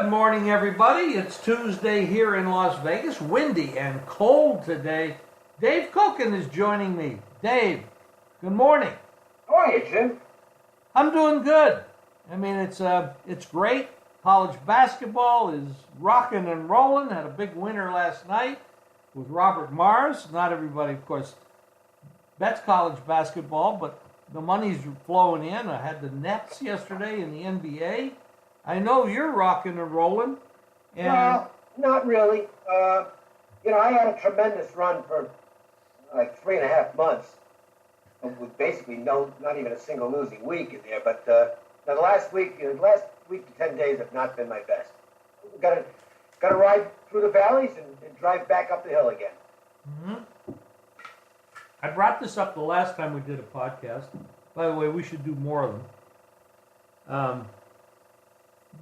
Good morning, everybody. It's Tuesday here in Las Vegas. Windy and cold today. Dave Cokin is joining me. Dave, good morning. How are you, Jim? I'm doing good. I mean, it's great. College basketball is rocking and rolling. Had a big winner last night with Robert Mars. Not everybody, of course, bets college basketball, but the money's flowing in. I had the Nets yesterday in the NBA. I know you're rocking and rolling. And well, not really. I had a tremendous run for like 3.5 months, with basically not even a single losing week in there. But the last week to 10 days have not been my best. Got to ride through the valleys and drive back up the hill again. Mm-hmm. I brought this up the last time we did a podcast. By the way, we should do more of them.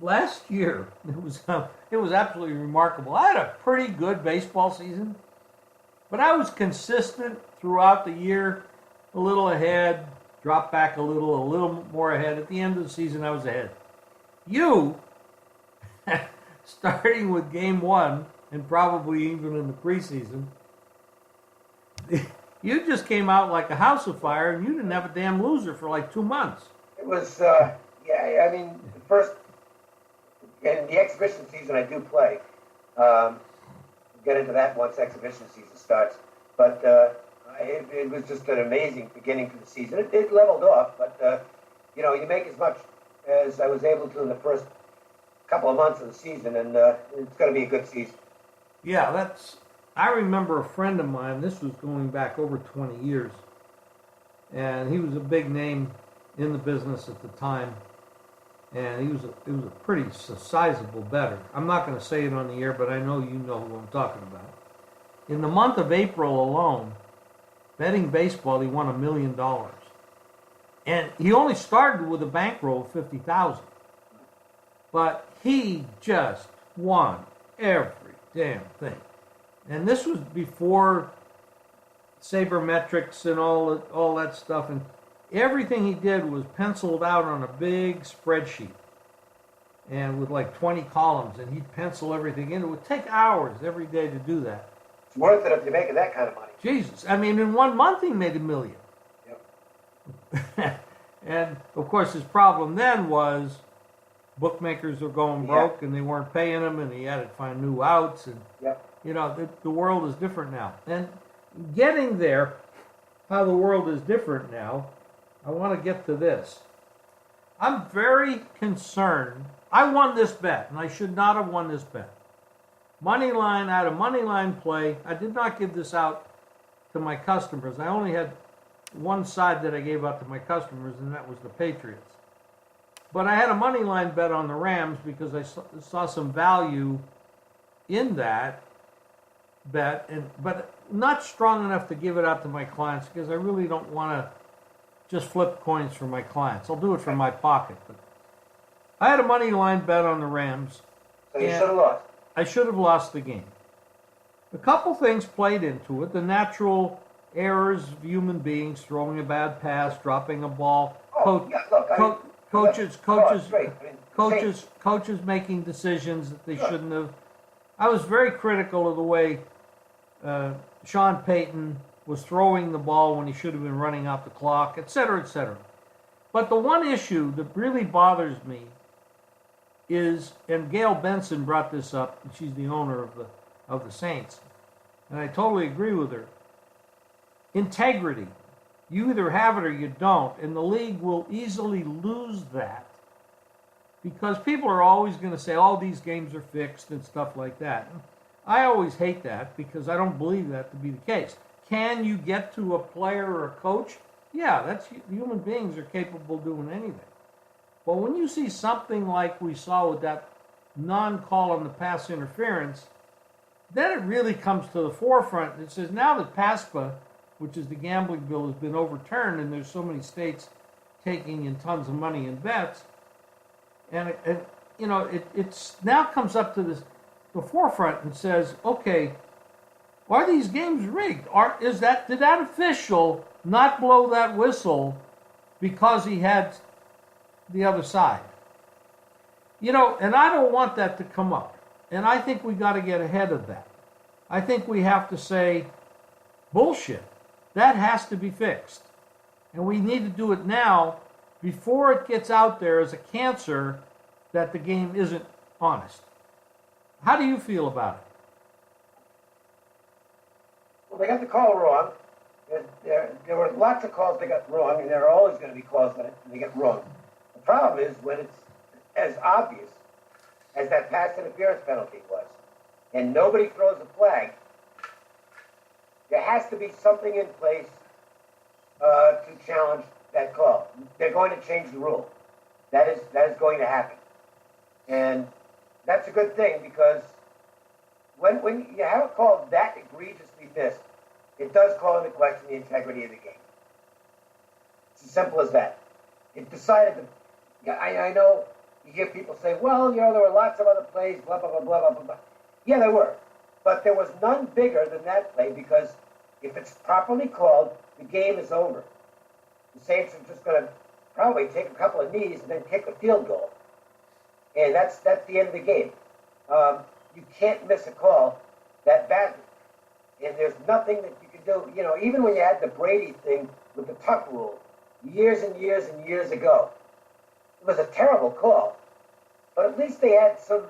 Last year, it was absolutely remarkable. I had a pretty good baseball season, but I was consistent throughout the year, a little ahead, dropped back a little more ahead. At the end of the season, I was ahead. You, starting with game one, and probably even in the preseason, you just came out like a house of fire, and you didn't have a damn loser for like 2 months. It was, the first... In the exhibition season, I do play. Get into that once exhibition season starts. But it was just an amazing beginning to the season. It leveled off, but, you make as much as I was able to in the first couple of months of the season, and it's going to be a good season. Yeah, I remember a friend of mine, this was going back over 20 years, and he was a big name in the business at the time. And he was a pretty sizable bettor. I'm not going to say it on the air, but I know you know who I'm talking about. In the month of April alone, betting baseball, he won $1 million. And he only started with a bankroll of $50,000. But he just won every damn thing. And this was before sabermetrics and all that stuff. And everything he did was penciled out on a big spreadsheet and with like 20 columns, and he'd pencil everything in. It would take hours every day to do that. It's worth it if you're making that kind of money. Jesus. I mean, in 1 month he made $1 million. Yep. And, of course, his problem then was bookmakers were going broke and they weren't paying him, and he had to find new outs. And, the world is different now. And getting there, how the world is different now, I want to get to this. I'm very concerned. I won this bet, and I should not have won this bet. Money line, I had a money line play. I did not give this out to my customers. I only had one side that I gave out to my customers, and that was the Patriots. But I had a money line bet on the Rams because I saw some value in that bet, but not strong enough to give it out to my clients because I really don't want to just flip coins for my clients. I'll do it from my pocket. But I had a money line bet on the Rams. So you should have lost. I should have lost the game. A couple things played into it. The natural errors of human beings, throwing a bad pass, dropping a ball. Coaches making decisions that they shouldn't have. I was very critical of the way Sean Payton was throwing the ball when he should have been running out the clock, et cetera, et cetera. But the one issue that really bothers me is, and Gail Benson brought this up, and she's the owner of the Saints, and I totally agree with her. Integrity. You either have it or you don't, and the league will easily lose that because people are always going to say, oh, these games are fixed and stuff like that. I always hate that because I don't believe that to be the case. Can you get to a player or a coach? Yeah, human beings are capable of doing anything. But when you see something like we saw with that non-call on the pass interference, then it really comes to the forefront. It says now that PASPA, which is the gambling bill, has been overturned, and there's so many states taking in tons of money in bets, and it's now comes up to the forefront and says, okay, are these games rigged? Did that official not blow that whistle because he had the other side? You know, and I don't want that to come up. And I think we got to get ahead of that. I think we have to say, bullshit. That has to be fixed. And we need to do it now before it gets out there as a cancer that the game isn't honest. How do you feel about it? Well, they got the call wrong. There were lots of calls they got wrong, and there are always going to be calls that they get wrong. The problem is when it's as obvious as that pass interference penalty was, and nobody throws a flag, there has to be something in place to challenge that call. They're going to change the rule. That is going to happen. And that's a good thing because when you have a call that egregiously missed, it does call into question the integrity of the game. It's as simple as that. It decided to. I know you hear people say, well, you know, there were lots of other plays, blah, blah, blah, blah, blah, blah, blah. Yeah, there were. But there was none bigger than that play because if it's properly called, the game is over. The Saints are just going to probably take a couple of knees and then kick a field goal. And that's the end of the game. You can't miss a call that badly. And there's nothing that you can do. You know, even when you had the Brady thing with the tuck rule years and years and years ago, it was a terrible call. But at least they had some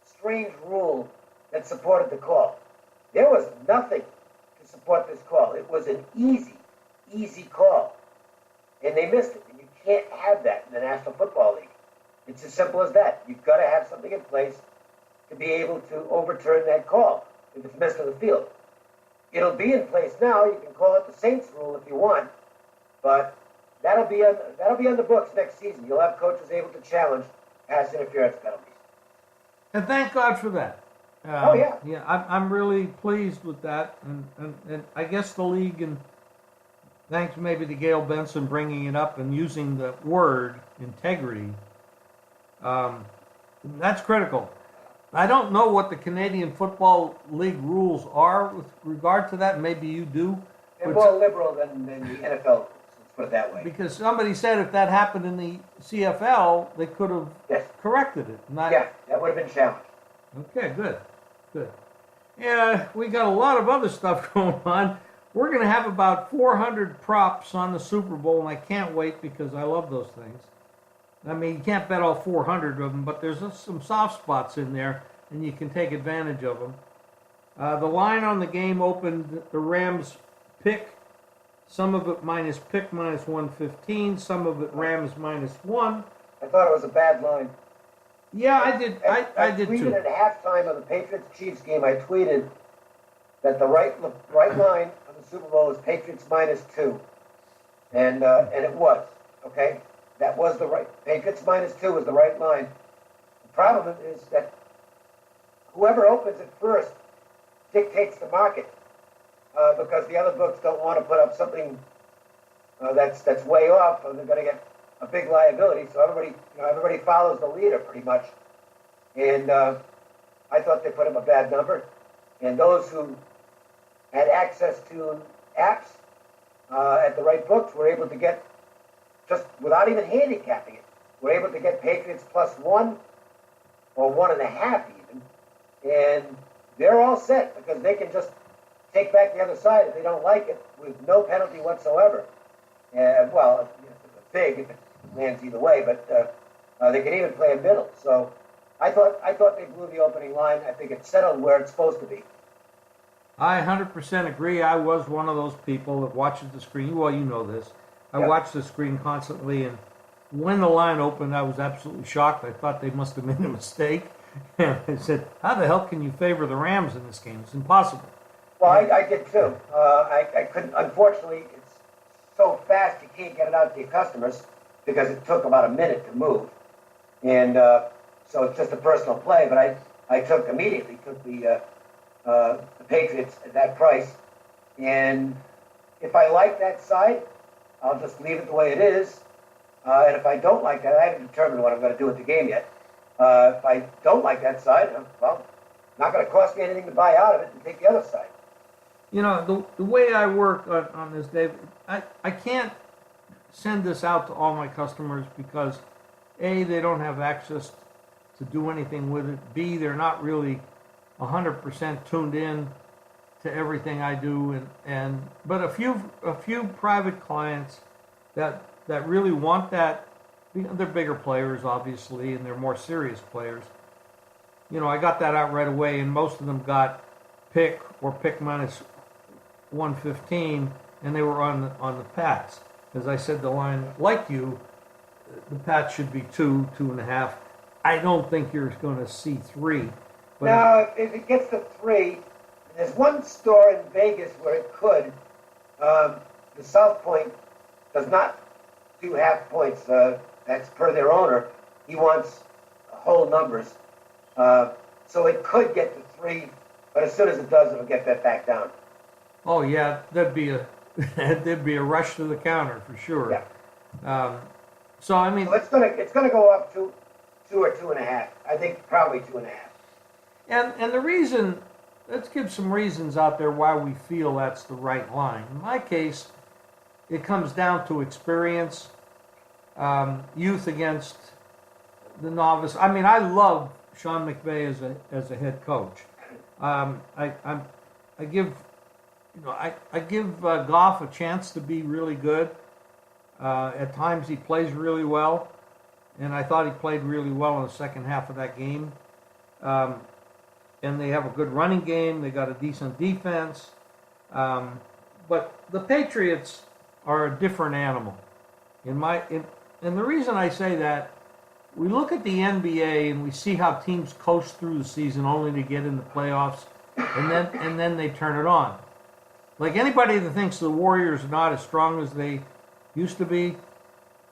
strange rule that supported the call. There was nothing to support this call. It was an easy call. And they missed it. And you can't have that in the National Football League. It's as simple as that. You've got to have something in place to be able to overturn that call if it's missed on the field. It'll be in place now. You can call it the Saints rule if you want, but that'll be on the books next season. You'll have coaches able to challenge pass interference penalties. And thank God for that. Oh, yeah. Yeah, I'm really pleased with that. And I guess the league, and thanks maybe to Gail Benson bringing it up and using the word integrity, that's critical. I don't know what the Canadian Football League rules are with regard to that. Maybe you do. They're more liberal than the NFL rules, let's put it that way. Because somebody said if that happened in the CFL, they could have corrected it. Yeah, that would have been challenged. Okay, good. Yeah, we got a lot of other stuff going on. We're going to have about 400 props on the Super Bowl, and I can't wait because I love those things. I mean, you can't bet all 400 of them, but there's some soft spots in there, and you can take advantage of them. The line on the game opened the Rams pick, some of it pick minus 115, some of it Rams -1. I thought it was a bad line. Yeah, I did. I did tweeted too. at halftime of the Patriots-Chiefs game, I tweeted that the right line on the Super Bowl is Patriots -2. And it was, okay? That was the right. Patriots -2 was the right line. The problem is that whoever opens it first dictates the market because the other books don't want to put up something that's way off, or they're going to get a big liability. So everybody follows the leader pretty much. And I thought they put up a bad number. And those who had access to apps at the right books were able to get, just without even handicapping it, we're able to get Patriots +1 or 1.5 even, and they're all set because they can just take back the other side if they don't like it with no penalty whatsoever. Well, it's big if it lands either way, but they can even play a middle. So I thought they blew the opening line. I think it's settled where it's supposed to be. I 100% agree. I was one of those people that watches the screen. Well, you know this. I watch the screen constantly, and when the line opened, I was absolutely shocked. I thought they must have made a mistake. And I said, how the hell can you favor the Rams in this game? It's impossible. Well, I did too. I couldn't, unfortunately, it's so fast you can't get it out to your customers because it took about a minute to move. And so it's just a personal play, but I immediately took the Patriots at that price. And if I like that side, I'll just leave it the way it is. And if I don't like that, I haven't determined what I'm going to do with the game yet. If I don't like that side, well, not going to cost me anything to buy out of it and take the other side. You know, the way I work on this, Dave, I can't send this out to all my customers because, A, they don't have access to do anything with it. B, they're not really 100% tuned in to everything I do, but a few private clients that really want that. They're bigger players, obviously, and they're more serious players. I got that out right away, and most of them got pick or pick minus 115, and they were on the Pats. As I said, the line, like you, the Pats should be 2.5. I don't think you're going to see 3. But now, if it gets to 3, there's one store in Vegas where it could. The South Point does not do half points. That's per their owner. He wants whole numbers. So it could get to 3, but as soon as it does, it'll get that back down. Oh yeah, there'd be a rush to the counter for sure. Yeah. So I mean, so it's gonna go up to 2 or 2.5. I think probably 2.5. And the reason, let's give some reasons out there why we feel that's the right line. In my case, it comes down to experience, youth against the novice. I mean, I love Sean McVay as a head coach. I give Goff a chance to be really good. At times he plays really well, and I thought he played really well in the second half of that game. And they have a good running game. They got a decent defense. But the Patriots are a different animal. And the reason I say that, we look at the NBA and we see how teams coast through the season only to get in the playoffs, and then they turn it on. Like, anybody that thinks the Warriors are not as strong as they used to be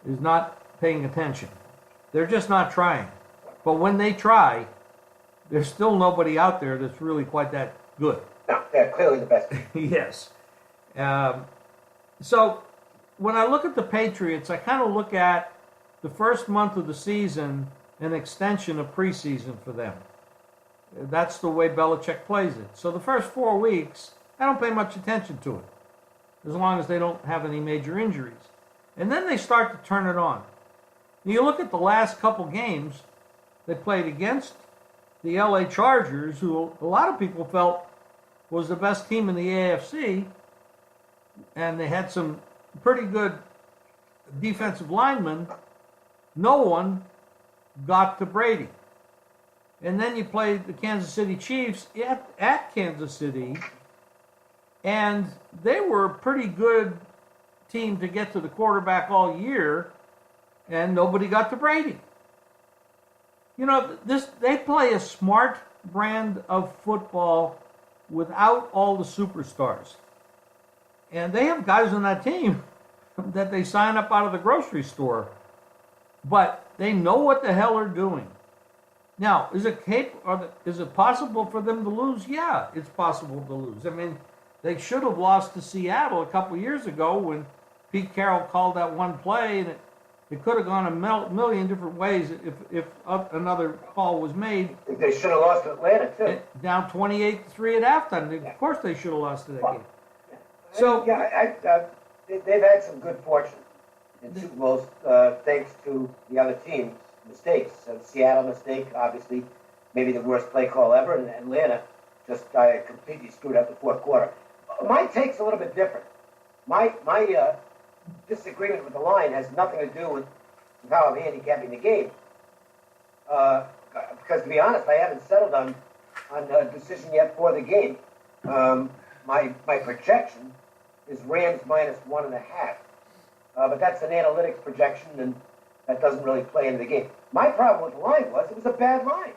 is not paying attention. They're just not trying. But when they try, there's still nobody out there that's really quite that good. No, they're clearly the best. Yes. So when I look at the Patriots, I kind of look at the first month of the season, an extension of preseason for them. That's the way Belichick plays it. So the first 4 weeks, I don't pay much attention to it, as long as they don't have any major injuries. And then they start to turn it on. You look at the last couple games they played against the LA Chargers, who a lot of people felt was the best team in the AFC, and they had some pretty good defensive linemen. No one got to Brady. And then you played the Kansas City Chiefs at Kansas City, and they were a pretty good team to get to the quarterback all year, and nobody got to Brady. They play a smart brand of football without all the superstars. And they have guys on that team that they sign up out of the grocery store, but they know what the hell they're doing. Now, is it possible for them to lose? Yeah, it's possible to lose. I mean, they should have lost to Seattle a couple years ago when Pete Carroll called that one play, and it could have gone a million different ways if another call was made. They should have lost to Atlanta, too. Down 28-3 at halftime. Of course they should have lost to that game. So they've had some good fortune in Super Bowls thanks to the other team's mistakes. Seattle mistake, obviously, maybe the worst play call ever, and Atlanta just completely screwed up the fourth quarter. My take's a little bit different. My disagreement with the line has nothing to do with how I'm handicapping the game. Because to be honest, I haven't settled on a decision yet for the game. My projection is Rams minus 1.5. But that's an analytics projection, and that doesn't really play into the game. My problem with the line was it was a bad line.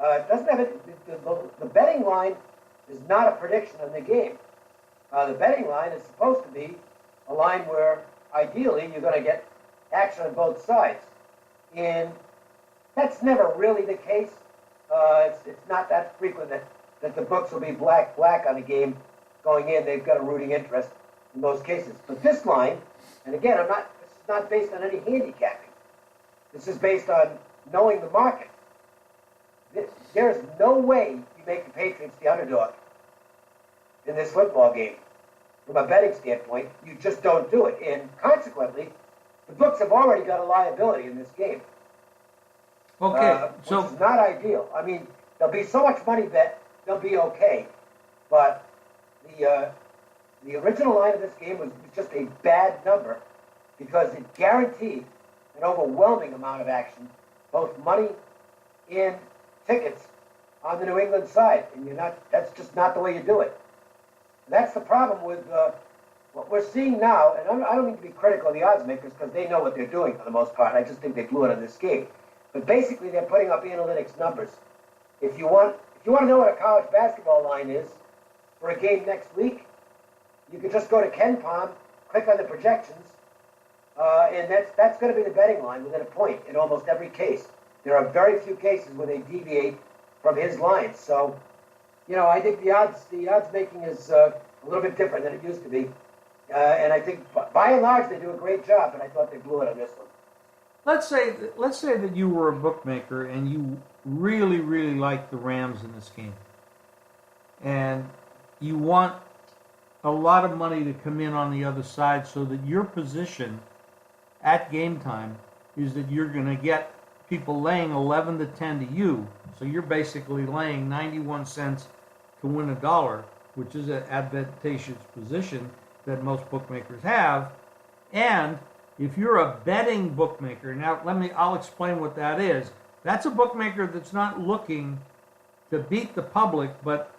It doesn't have the betting line is not a prediction on the game. The betting line is supposed to be a line where ideally you're going to get action on both sides. And that's never really the case. It's not that frequent that the books will be black on a game going in. They've got a rooting interest in most cases. But this line, and again, this is not based on any handicapping. This is based on knowing the market. There's no way you make the Patriots the underdog in this football game. From a betting standpoint, you just don't do it. And consequently, the books have already got a liability in this game. Okay, which is not ideal. I mean, there'll be so much money bet, they'll be okay. But the original line of this game was just a bad number because it guaranteed an overwhelming amount of action, both money and tickets on the New England side. And that's just not the way you do it. And that's the problem with what we're seeing now. And I don't mean to be critical of the odds makers because they know what they're doing for the most part. I just think they blew it on this game. But basically, they're putting up analytics numbers. If you want to know what a college basketball line is for a game next week, you can just go to KenPom, click on the projections, and that's going to be the betting line within a point in almost every case. There are very few cases where they deviate from his lines. So, I think the odds making is a little bit different than it used to be. And I think by and large they do a great job, but I thought they blew it on this one. Let's say that you were a bookmaker and you really, really like the Rams in this game. And you want a lot of money to come in on the other side so that your position at game time is that you're going to get people laying 11 to 10 to you. So you're basically laying 91 cents to win $1, which is an advantageous position that most bookmakers have. And if you're a betting bookmaker, now I'll explain what that is. That's a bookmaker that's not looking to beat the public, but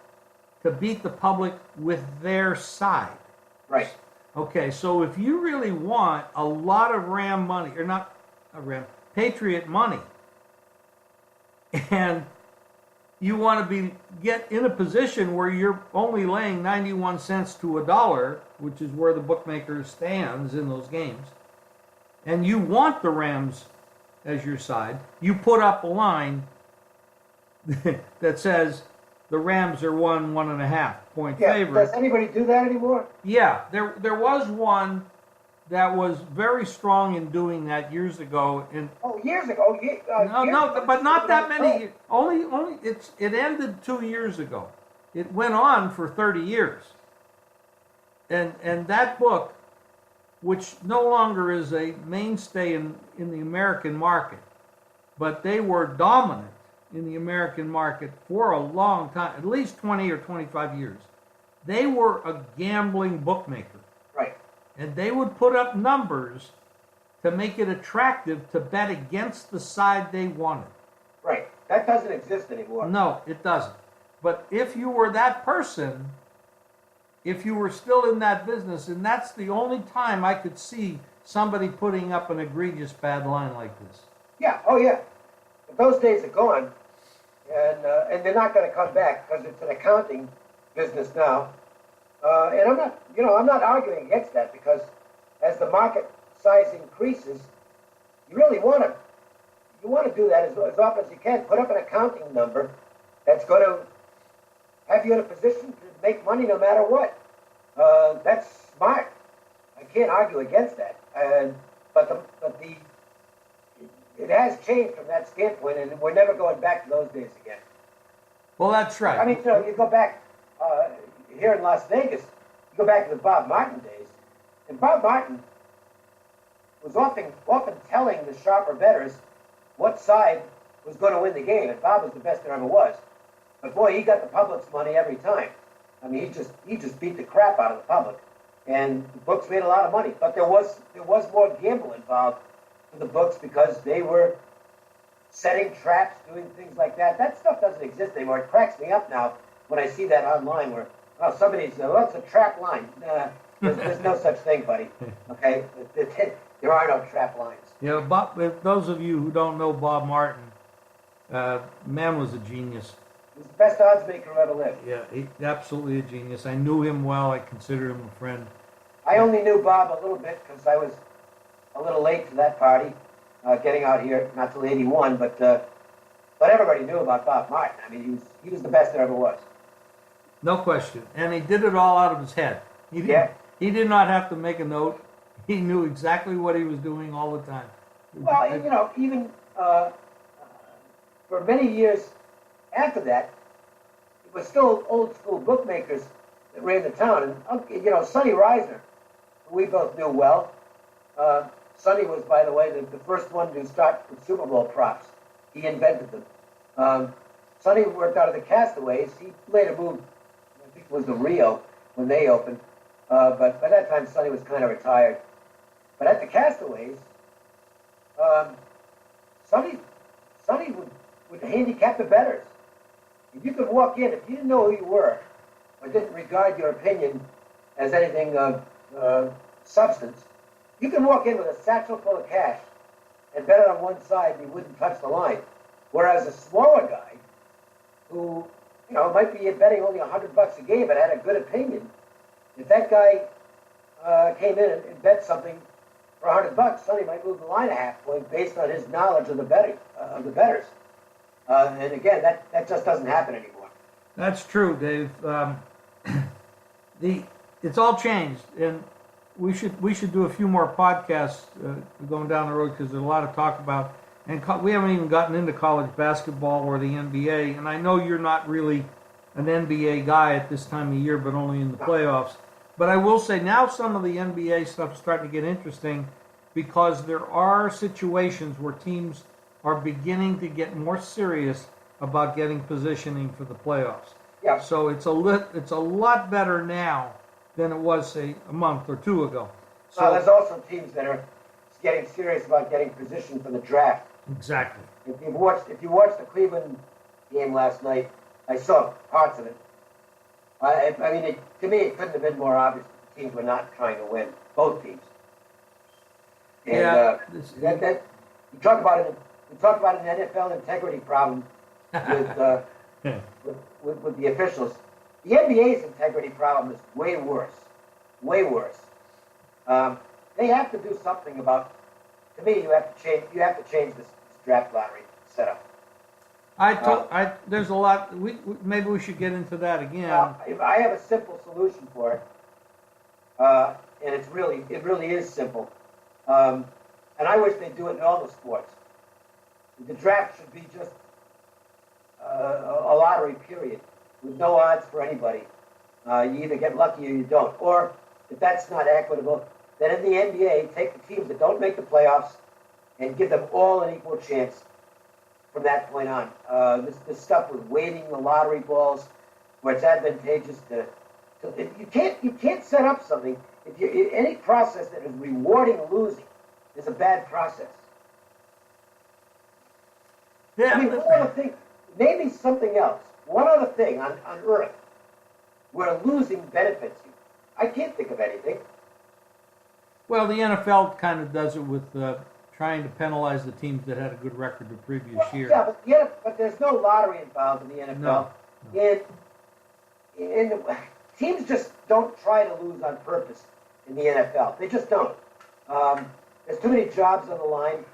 to beat the public with their side. Right. Okay, so if you really want a lot of Ram money, or not a Ram, Patriot money, and you want to get in a position where you're only laying 91 cents to $1, which is where the bookmaker stands in those games, and you want the Rams as your side, you put up a line that says the Rams are 1.5 point favorite. Does anybody do that anymore? Yeah, there was one that was very strong in doing that years ago. Years ago. But not that many. Only it ended 2 years ago. It went on for 30 years. And that book, which no longer is a mainstay in the American market, but they were dominant in the American market for a long time, at least 20 or 25 years. They were a gambling bookmaker. Right. And they would put up numbers to make it attractive to bet against the side they wanted. Right. That doesn't exist anymore. No, it doesn't. But if you were that person, if you were still in that business, and that's the only time I could see somebody putting up an egregious bad line like this. Yeah. Oh, yeah. But those days are gone, and they're not going to come back because it's an accounting business now. And I'm not arguing against that because as the market size increases, you really want to do that as often as you can. Put up an accounting number that's going to have you in a position to make money no matter what. That's smart. I can't argue against that. But it has changed from that standpoint, and we're never going back to those days again. Well, that's right. I mean, you go back here in Las Vegas, you go back to the Bob Martin days, and Bob Martin was often telling the sharper bettors what side was going to win the game, and Bob was the best there ever was. But boy, he got the public's money every time. I mean, he just beat the crap out of the public, and the books made a lot of money. But there was more gamble involved for the books because they were setting traps, doing things like that. That stuff doesn't exist anymore. It cracks me up now when I see that online where somebody's that's a trap line. There's no such thing, buddy. Okay, there are no trap lines. Yeah, Bob. If those of you who don't know Bob Martin, man was a genius. He was the best odds maker who ever lived. Yeah, absolutely a genius. I knew him well. I consider him a friend. I only knew Bob a little bit because I was a little late to that party, getting out here, not till '81, but everybody knew about Bob Martin. I mean, he was the best there ever was. No question. And he did it all out of his head. He did not have to make a note. He knew exactly what he was doing all the time. Well, even for many years after that, it was still old school bookmakers that ran the town. And, Sonny Reisner, who we both knew well. Sonny was, by the way, the first one to start with Super Bowl props. He invented them. Sonny worked out of the Castaways. He later moved, I think it was the Rio when they opened. But by that time, Sonny was kind of retired. But at the Castaways, Sonny would handicap the bettors. If you could walk in, if you didn't know who you were, or didn't regard your opinion as anything of substance, you can walk in with a satchel full of cash and bet it on one side and you wouldn't touch the line. Whereas a smaller guy who, might be betting only $100 a game but had a good opinion, if that guy came in and bet something for $100, Sonny might move the line a half point based on his knowledge of the bettors. And again, that just doesn't happen anymore. That's true, Dave. It's all changed, and we should do a few more podcasts going down the road because there's a lot of talk about, and we haven't even gotten into college basketball or the NBA. And I know you're not really an NBA guy at this time of year, but only in the playoffs. But I will say now some of the NBA stuff is starting to get interesting because there are situations where teams are beginning to get more serious about getting positioning for the playoffs. Yeah. So it's a lot better now than it was, say, a month or two ago. So there's also teams that are getting serious about getting position for the draft. Exactly. If you watched the Cleveland game last night, I saw parts of it. To me, it couldn't have been more obvious that the teams were not trying to win. Both teams. And you talk about it. We talk about an NFL integrity problem with the officials. The NBA's integrity problem is way worse. Way worse. They have to do something about. To me, you have to change this draft lottery setup. There's a lot. Maybe we should get into that again. I have a simple solution for it, and it really is simple. And I wish they'd do it in all the sports. The draft should be just a lottery period with no odds for anybody. You either get lucky or you don't. Or if that's not equitable, then in the NBA, take the teams that don't make the playoffs and give them all an equal chance from that point on. This stuff with weighting the lottery balls, where it's advantageous to you can't set up something if any process that is rewarding losing is a bad process. Yeah. One other thing, maybe something else. One other thing on Earth where losing benefits you. I can't think of anything. Well, the NFL kind of does it with trying to penalize the teams that had a good record the previous year. Yeah, but there's no lottery involved in the NFL. No. Teams just don't try to lose on purpose in the NFL. They just don't. There's too many jobs on the line.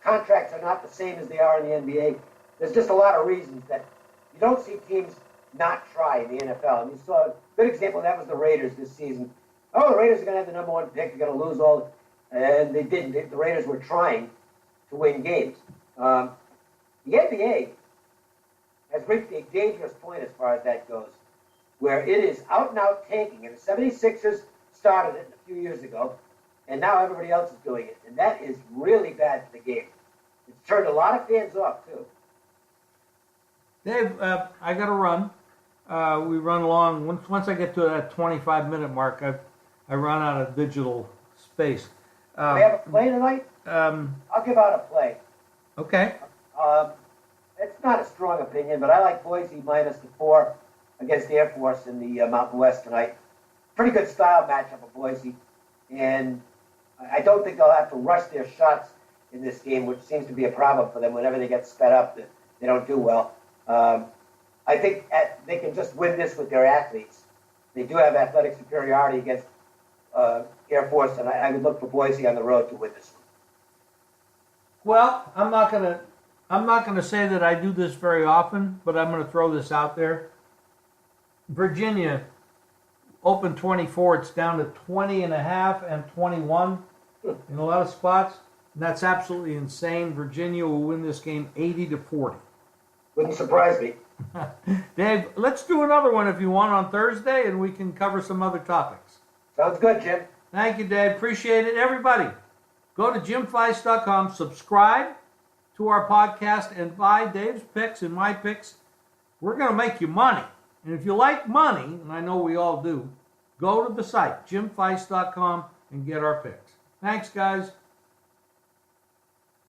Contracts are not the same as they are in the NBA. There's just a lot of reasons that you don't see teams not try in the NFL. And you saw a good example of that was the Raiders this season. Oh, the Raiders are going to have the number one pick. They're going to lose all. And they didn't. The Raiders were trying to win games. The NBA has reached a dangerous point as far as that goes, where it is out-and-out tanking. And the 76ers started it a few years ago, and now everybody else is doing it. And that is really bad for the game. It's turned a lot of fans off, too. Dave, I got to run. We run along. Once I get to that 25-minute mark, I run out of digital space. We have a play tonight? I'll give out a play. Okay. It's not a strong opinion, but I like Boise minus the 4 against the Air Force in the Mountain West tonight. Pretty good style matchup of Boise, and I don't think they'll have to rush their shots in this game, which seems to be a problem for them. Whenever they get sped up, they don't do well. I think they can just win this with their athletes. They do have athletic superiority against Air Force, and I would look for Boise on the road to win this one. Well, I'm not gonna say that I do this very often, but I'm gonna throw this out there. Virginia open 24, it's down to 20.5 and 21 in a lot of spots. And that's absolutely insane. Virginia will win this game 80-40. Wouldn't surprise me. Dave, let's do another one if you want on Thursday, and we can cover some other topics. Sounds good, Jim. Thank you, Dave. Appreciate it. Everybody, go to jimfeist.com, subscribe, to our podcast and buy Dave's picks and my picks. We're going to make you money. And if you like money, and I know we all do, go to the site, jimfeist.com, and get our picks. Thanks, guys.